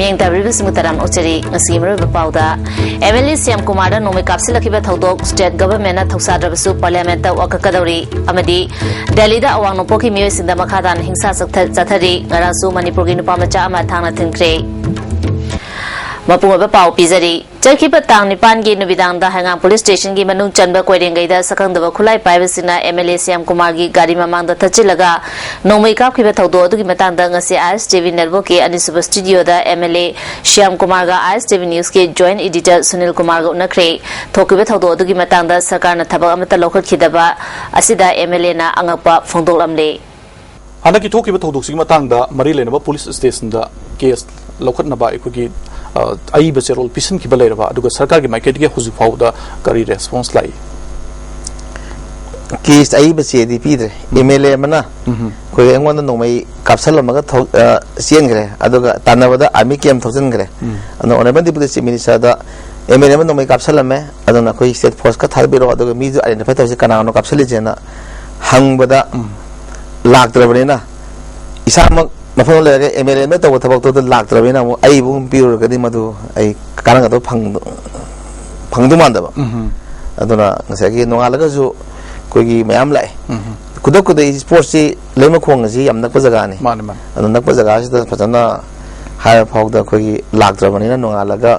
Miang Tabris Mutaram Ocheri, Simmer Pauda, Emily Siam Kumada, Nomi Kapsilaki Todok, State Government at Tosadrasu, Parliament, Wakakadori, Amadi, Delida, Awanopoki Muse in the Makadan, Hingsa Zatari, Narasu, Manipurgin Pamacha, Matana Tinkre. Mapunga Pau Pizari, Turkipa Town Nipangi Nubidanga Hanga Police Station Gimanu Chamba Quedinga, second the Kulai Pivacina, MLA Siam Kumagi, Garimamanda Tachilaga, Nomika Kibatodo, Gimatanga, IS TV Network, and the Super Studio, the MLA Siam Kumarga, IS TV News, joint editor Sunil Kumarga Nakre, Tokibatodo, Gimatanga, Sakana Tabamata local Kidaba, Asida MLA na Angapa Fondolamle. Anaki Tokibatodo Simatanga, Marilena Police Station, the case local Naba Ikugi. आई बच्चे role पिसन की बले रहा अदुगा सरकार की market के खुशी फाउदा करी response lie case I बच्चे दी पीदर ईमेल मना कोई अंगवान तो नोमाई कैप्सल मगा थो सीएन करे अदुगा तानावदा आर्मी कैम थोजन करे अनु ओनेबंदी पुलिस मिनिस्टर दा ईमेल में नोमाई कैप्सल में अदुना कोई स्टेट फोर्स का थार बिरो अदुगा मीजु आइडेंटिफाई तोसे कनानो कैप्सल जेना हंगबदा लाख तरबने ना इसामक मफन लेके एमएलए में तो थबक तो लाख तरबे ना आई बुम पिरो कदी मधु आई कारण तो फंगदु मानदबा अदुना ngsaigi नोंगालगा जो कोई मयाम लाए खुदक खुद स्पोर्ट्स से लेम खोंग से यम नक जगह ने माने मान अदु नक जगह से फजना हायर फाउदा कोई लाख तरबने नोंगालगा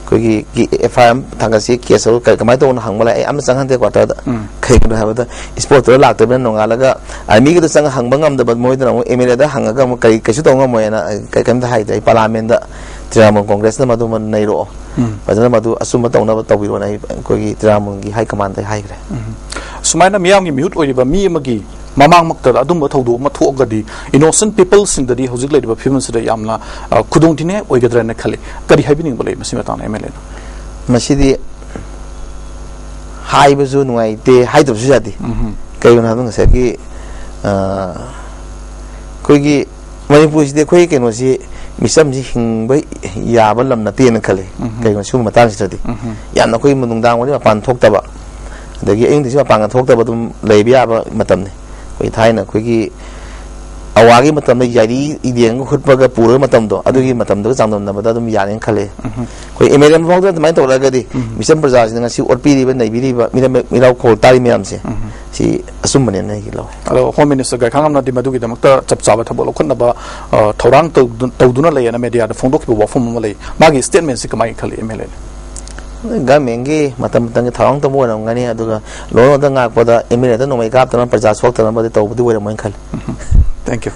कोई एफआईएम थांगसी केस कमाय तो हंगबला ए am संगहते क्वार्टर खैगन हाबदा स्पोर्ट तो लाख तरबने नोंगालगा आर्मी के तो संग हंगब ngam मोइदना एमएलए दा हंगगा कई कैसु तो ngमोयना कैकम हाई दे पार्लियामेंट दा त्रिरामुन कांग्रेस ना मधु मन नैरो फजना मधु असुम तौना तौबिरो नै कोई त्रिरामुन की हाई कमांड दे हाई ग्रे सुमाइना मियाम की म्यूट ओइबा मी अमगी ममांग मक्तद अदुम थौदो मथोगदी इनोसेंट पीपल सिंददी हौजिक लेदिबा फिल्म सिदा यामना खुदोंथिने ओइगद्रने खले करी हाइबिनिंग बले मसिमतान एमएलए मसिदी हाइबजु नुआइते हाइदबसु जादी कयन हादुं सेकी कोई मणिपुर सिदे कोई केनोसी मिसम जी हिंग याब लम नतेन खले कयन सु मतान सिददी याना कोई मुनुंदांग वनि मपान थोक्तबा अदगी एंदिसु मपान थोक्तबा दुम लेबि याबा मतमने कोई थाइना कोई अवागी मतम यारी इदेंग खुदपगा पूरे मतम दो अदुगी मतम दो चांदम नबदा दुम याने खले कोई एमएलएम फाउदा तमाय तोलागदी मिसम प्रजास नंगा ओरपीरिबा नैबिरिबा मिराव खोल तारी म्याम से सी असुमने नै गिलो अलो होम मिनिस्टर गा खांगम नदि मदुगी दमक्ता चपचाबा थबो खनबा थौरांग तौदुना लेना मीडिया दा फोंदोखिबो वाफम मले मागी स्टेटमेंट से कमाई खले एमएलए गमेंगे मतम तंगे थौरांग तमो नंगनी अदुगा लोनो दा ngakpada एमएलए दा नोमै काप तना प्रजा सोक तना बदे तौबदि वरे मोइन खले Thank you.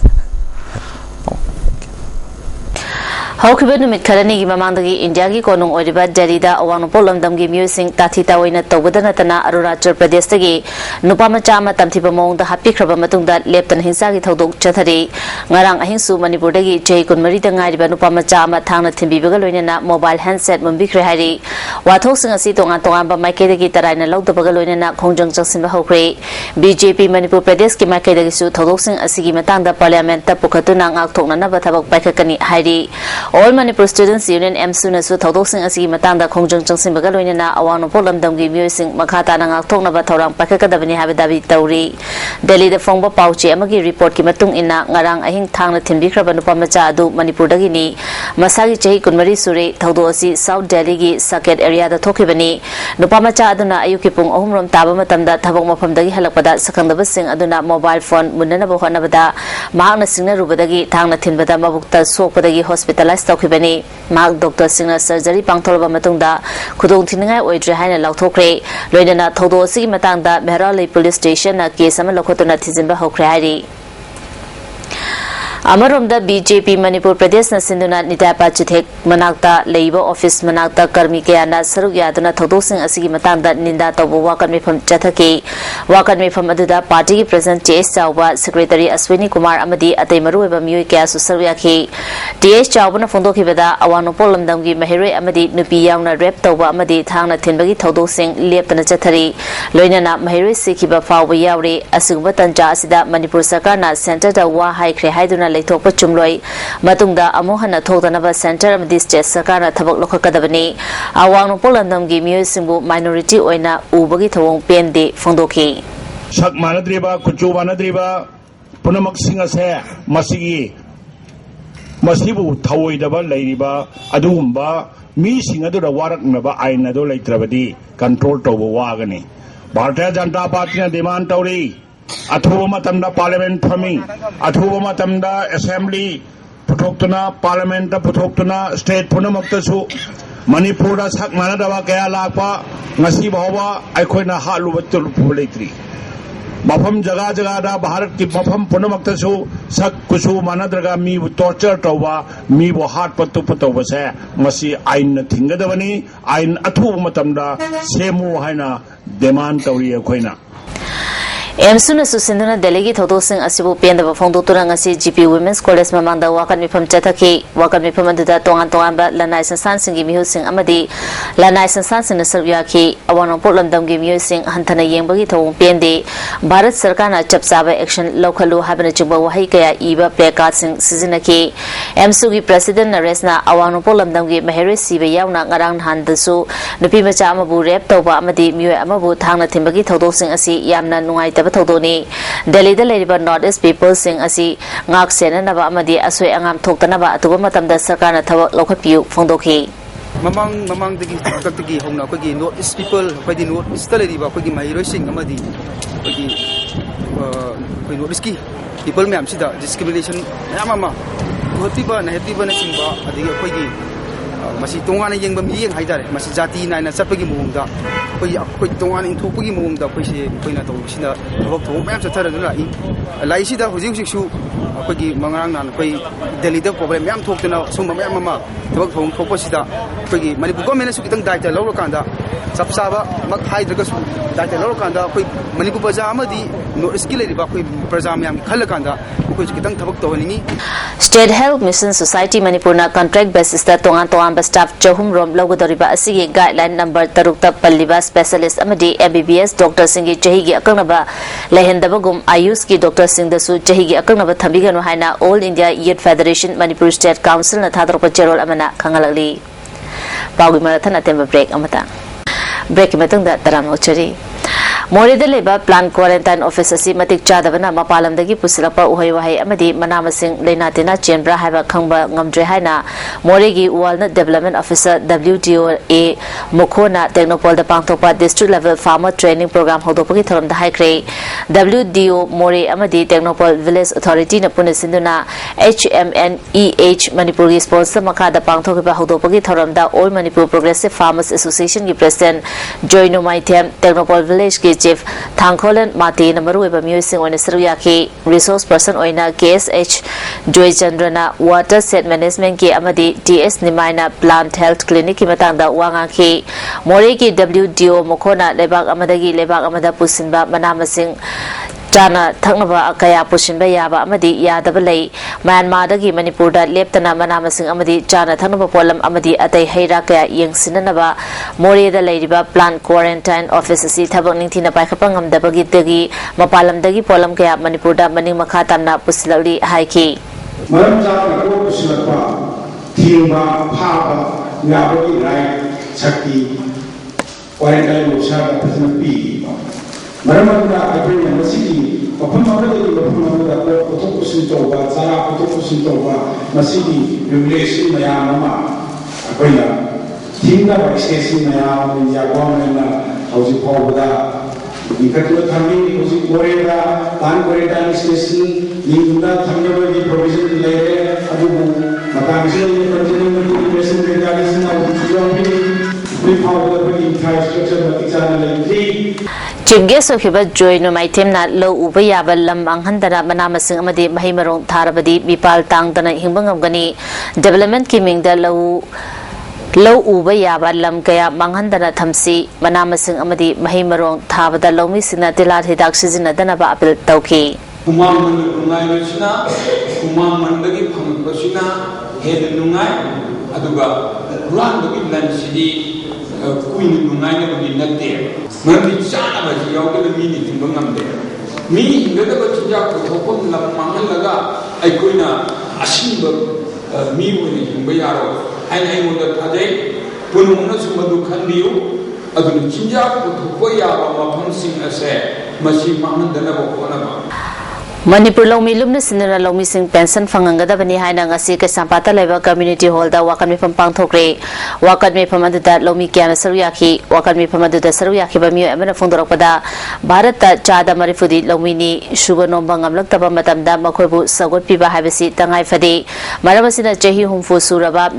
Hawkiba numit kharani gi mamangdagi India gi konung oiriba Delhi-da awangpol lamdamgi musing tathita oina tawbadana tana Arunachal Pradesh-dagi nupamacha ama tamthiba mawngda hapikhraba matungda leptan hingsa gi thodok chathari ngarang ahingsu Manipur-dagi chei kunmari da ngairiba nupamacha ama thangna thimbibaga loinana mobile handset mumbikhre hari wathoksing asi tongan tonganba maikei-dagi taraina lawdabaga loinana khongjang changsinba hokre BJP Manipur Pradesh ki maikei-dagi su thodoksing asigi matangda parliament ta pukhatuna ngakthoknanaba thabak paikakani hairi All Manipur Students Union MSUNA su thodosing asigi matangda khongjang changsinbaga loinana awangpol lamdamgi musing makhata na ngakthoknaba thorang pakakadabani habadabi tauri Delhi-da phongba pauche amagi report ki matung inna ngarang ahing thangna thimbikraba nupamacha adu Manipur-dagi ni masagi chehi kunmari sure thodo asi South Delhi gi Saket area da thokibani nupamacha aduna ayuki pung 3 rom taba matamda thabok mafamdagi halakpada sakangdaba sing aduna mobile phone munanaba honabada mahakna singna rubadagi thangna thinbada mabukta sokpadagi hospitalized Tokibani, Mark Doctor Singer surgery Pangtolba Matunda, Kudung Tinga Oidre Hina Lautokre, Loidana Todo Sig Matanda, Merali Police Station, a case of Lokotuna Tizimba Hokrari. Amarum the BJP Manipur Pradesh na Sinduna Nitapa Chitek Manakta Labor Office Manakta Karmikeana Saruyaduna Todosing Asigi Matanda Ninda Tobo Wakan me from Chataki Wakan me from Aduda Party President T.S. Chauba Secretary Aswini Kumar Amadi Atemaru Muika Susariaki T.S. Chaubana Fondoki Veda Awanopolam Damgi Mahire Amadi Nupi Yauna Rep Toba Amadi Tangna Tinbagi Todosing Lepana Chatari Loinana Mahire Sikiba Fawa Yauri Asugubatan Jasida Manipur Sakana Center da Wahai Krehaiduna Leitokpa Chumloi Matungda Amohana Thodanaba Center of this State Sakana Tabak Lokakadabani Awangpol lamdamgi musingbu minority oina ubagi thawong pende fondoki Sak manadriba kuchu manadriba punamak singa se masigi मसीबु थवोइदबा लैरिबा अदुगुम्बा मीसिंग अदुदा वारकनबा आइन अदु लैत्रबदी control तौबा वागनी भारतीय जनता पार्टी ने demand तौरी अथुबा मतमदा parliament फमी अथुबा मतमदा असेंबली पुथोक्तुना पार्लियामेंट पुथोक्तुना स्टेट पुनमक्तसु मणिपुर सक मानदबा कया लापा ngasi bawa aikoina halu betul politri mafam jaga jaga da Bharat की मफम पुनमक्तसु sak kusu manadraga mi torture tawba mi bo hat patu patu base masi ain thingadabani ain athu matamda semu haina demand tawri akoina एमसुना सुसिंदुना देलेगी थोदोसिंग असिबु पेंदब फोंदोतुरा ngasi GP Women's College mamangda wakan mifam chathaki wakan mifam aduda tongan tongan ba lanai sansan singi mihusing amadi lanai sansan sing nasarya ki awano potlamdam gi mihusing hantana yengbagi thong pende Bharat Sarkar na chapsaba action lokhalu habana chungba wahai kaya iba placard sing sizinaki एमसु की president नरेशना अवानो पोलमदम की महेरे सिबे यावना ngarang handasu nupi macha amabu rep tawba amadi miwe amabu thangna thimbagi thodosing asi yamna nungai taba thodoni Delhi da leriba North East people sing asi ngak sena naba amadi asoi angam thoktanaba atuba matamda sarkar na thawak lokhapiu phongdokhi mamang dagi takti hongna ko gi North East people ko di North East da leriba ko gi mahiroi sing amadi ko gi North East ki people me amsida discrimination yamama होतीबा नहतीबा नसिंबा अदिगे कोई मसी तोंगाना येंबा मियें हाइदारे मसी जाति नाइना चपगी मोंगदा कोई तोंगाना इंथोपगी मोंगदा कोइसे कोइना तोसिना थबक थों ma'am चथरन लाई लाइसिदा हुजि हुजिसु कोई मंगरांग नान कोई दिल्ली दा problem ma'am थोकतना सुम ma'am mama थबक थों थोपसिदा कोई Manipur government सु कितंग दायित्व लौरकांदा सबसाबा मक हाइद्रगसु दायित्व लौरकांदा कोई मणिपुर प्रजा अमदी नॉर्थ ईस्ट की लेरिबा कोई प्रजा मैम खलकांदा कोई कितंग थबक तोहनिंगी State Health Mission Society Manipurna contract basis da tongan tongan staff chahum rom logodoriba asigi guideline number 3 ta palliba specialist amadi MBBS doctor singi chahi gi akanaba lehendaba gum ayush ki doctor sing da su chahi gi akanaba thambiganu haina All India Youth Federation Manipur State Council na thadropa cherol amana khangalali pawgi marathon atemba break amata break matang da taram ochari मोरेदा लेबा plan quarantine office असि मतिक चादबना मपालमदगी पुसिलपा उहै वहै अमदी मनामसिंग लेनातेना चेंब्रा हाइबा खंगबा ngamdre haina मोरेगी वालनट डेवलपमेंट ऑफिसर WDOA मुखोना टेक्नोपोल द पांगथोपा district level farmer training programme होदोपगी थरम द हाइक्रे WDO मोरे अमदी टेक्नोपोल विलेज अथॉरिटी न पुने सिंदुना HMNEH मणिपुर की स्पॉन्सर मखा द पांगथोपा होदोपगी थरम द all Manipur progressive farmers association की प्रेसिडेंट जोइनो माइथेम टेक्नोपोल विलेज की चीफ थांगखोलन माते नमरुएबा म्यूजिक ओइना सरुयाकी रिसोर्स पर्सन ओइना KSH जोयचंद्रना वाटर सेट मैनेजमेंट की अमदी TS निमाइना प्लांट हेल्थ क्लिनिक की मतंगदा वांगा की मोरे की WDO मुखोना लेबाग अमदगी लेबाग अमदा पुसिनबा मनामसिंग चाना थंगबा कया पुसिनबा याबा अमदी यादब लई म्यांमारदगी मणिपुरदा लेप्तना मनामसिंग अमदी चाना थंगबा पोलम अमदी अतै हैरा कया यंगसिननबा मोरेदा लैरिबा प्लान क्वारंटाइन ऑफिस असि थबक निंथिना पाइखपा ngamdabagi dagi mapalamdagi polam kaya manipurda maning makha tamna pusilali haiki maram jana ko pusilapa thimba phaba ngabagi rai sakti quarantine mosa phasna pi maram da agri masiki mafam amada ko pusin toba sara pusin toba masiki regulation mayama akoina thimba extension mayama ya government hausi phobada इकट्ठा थम्बी उसी कोरेगा तान Koregaon station निंदा थम्बे की provision ले रहे अभी मकान से ये कंटिन्यू में इन्वेस्टमेंट के गाड़ी से ना उठियों भी फाउंडर की इंफ्रास्ट्रक्चर बतिचाना लेंगी Chief Guest of Joino Maitemna Low Ubayaba Lam Anghandana Manamasing Amadi Mahimarong Tarabadi Bipal Tangdana Himbangani Development Kiming the Low Ubayaba Lam Kaya Manghandana Thamsi Manamasing Amadi Mahimarong Tabada Lomi Sina Dilat Hidaxis in Adanaba Apil Tauki. Kumang Mandagi Pamashina, Head Nungai, Aduga, Run the Midland City, Queen Nungai will be not there. Mercy Chana was Yoga the meaning in Bungam there. Me, Little Chijak, Hopon Mangalaga, I could not assume me with Bayaro. And I would have Tade, Pununa Sumadu Kandio, Adun Chinja, Putukoya, Mapansing as a Mashi Maman Danabo Konama. Manipur Lomi Lumna Sinura Lomi Sing Pension Fangangadabani Haina Ngasi Kasampata Leva Community Hall da Wakan from Pangtokre, Wakan me Pamadu that Lomi Kiana Saruyaki, Wakan me Pamadu the Saruyaki Bamu Emana Fundaropada, Bharata Chada Marifudi Lomini, Shubanombangam Loktaba Matamda Makobu Sagot Piba Habisi Tangai Fadi, Maramasina Jehi Humfu Suraba,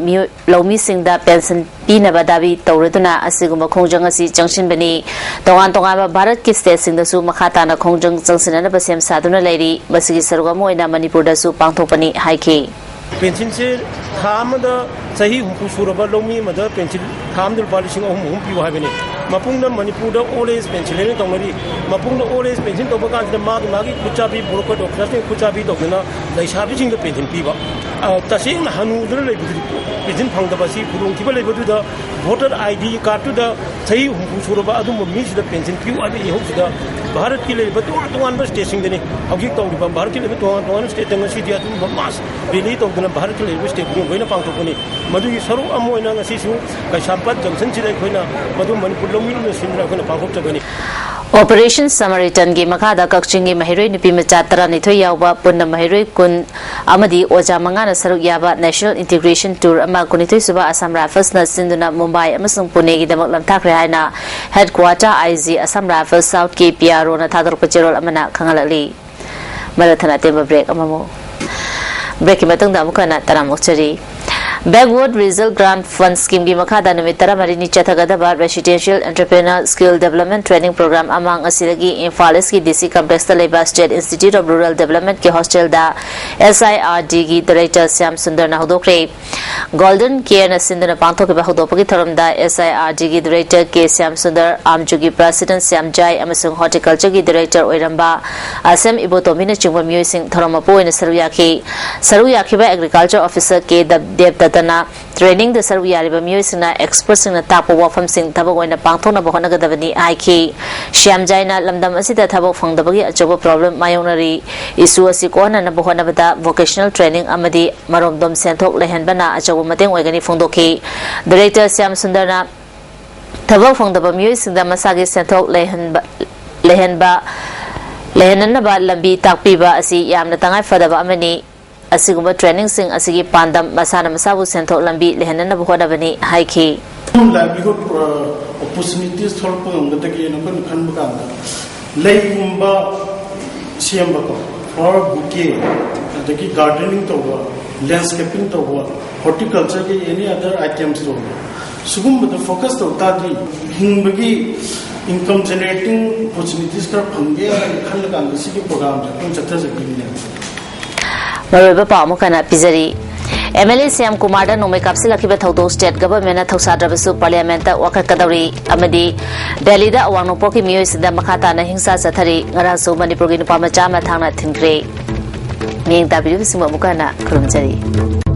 Lomi Sing da Pension Pina Badavi, Tauretuna, Asiguma Kongjangasi Junction Beni, Tongan Tongaba Bharat Kistes in the Sumakatana Kongjang Junction and Basem Saduna Lady. Basigi Sarugamo Manipur da su Pangtopani Haiki. Pension se Hamada Sahi Suraba Lomi, Mother Pension, Hamdul polishing of whom you have in it. Mapunda Manipur always pension Tomari, Mapunda always pension to Bagan, the Magi, Kuchabi, Buroko, Kuchabi, Dogana, they shabishing the pension people. Tashin Hanu, the Pension Pangabasi, Purung Kiba to the voter ID card to the Sahi Suraba Adum, miss the pension pew, I hope the Bharat Kile, but one station, then I'll get on the Bharat to one state and city at Mass, relate of the Bharat Kile state, when a Pangtopani, Madu Saru Amoina Sisu, Kashampat, Johnson, Madu Manipur. Operation Samaritan gi makada kakchingi mahiroi nipi machatra nithoi yawa punna mahiroi kun amadi oja mangana saruk yaba National Integration Tour ama kunithoi suba Assam Rifles na sinduna Mumbai amasung Pune gi damak lamthakre haina headquarter IG Assam Rifles South KPRO na thadar pachirol amana khangalali marathana temba break amamo break ki matang da mukana taramok chari Backward Result Grant Fund Scheme gi makada numitara marini chathagadaba Residential Entrepreneur Skill Development Training Program among asilagi Imphal East ki DC Complex da leba State Institute of Rural Development ke hostel da SIRD gi Director Syam Sundar na hodokre Golden Care na sinduna pangthok ke hodopagi tharam da SIRD gi Director ke Syam Sundar Amjugi President Syam Jai amasung Horticulture gi Director oiramba Assam Ibotomi na chingwa musing tharamapo ina saruyaki ba Agriculture Officer ke Dev training the Saruyariba Musina expressing the tap of Wafam Sing Tabo when a Pantona Bohanagadavani IK Sham Jaina Lamdam Asita Tabo from the Bagi a job problem myonary Isu Sikon and Bohanavada vocational training Amadi Maromdom Santok Lehenbana a job Mating Wagani Fondoki Director Syam Sundana Tabo from the Bamus in the Masagi Santok Lehenba Lehenanaba Lambi Takpiba Asi Yam Natangai Fadaba Amani Asiguma training sing asigi pandam masana masabu sento lambi lehenana buhoda bani haiki livelihood opportunities tholpa ngadagi no kan khanbuka leigumba siamba ko or bouquet adagi gardening to landscaping to horticulture ke any other items to sugum the focus to tadi hingbagi income generating opportunities ka phangge khanlaga ngasigi program ta kun chatta jagini Maruba Pamukana Pizari MLA Syam Kumada no make up Silaki Toto State Government Tosadrabasu Parliament Wakakadari Amadi Delhi da Wanopoki Muse the Makata Hingsa Satari Ngarasu Manipurgin Pamachama Tana Tinkre Ming W Simamukana Kurumjari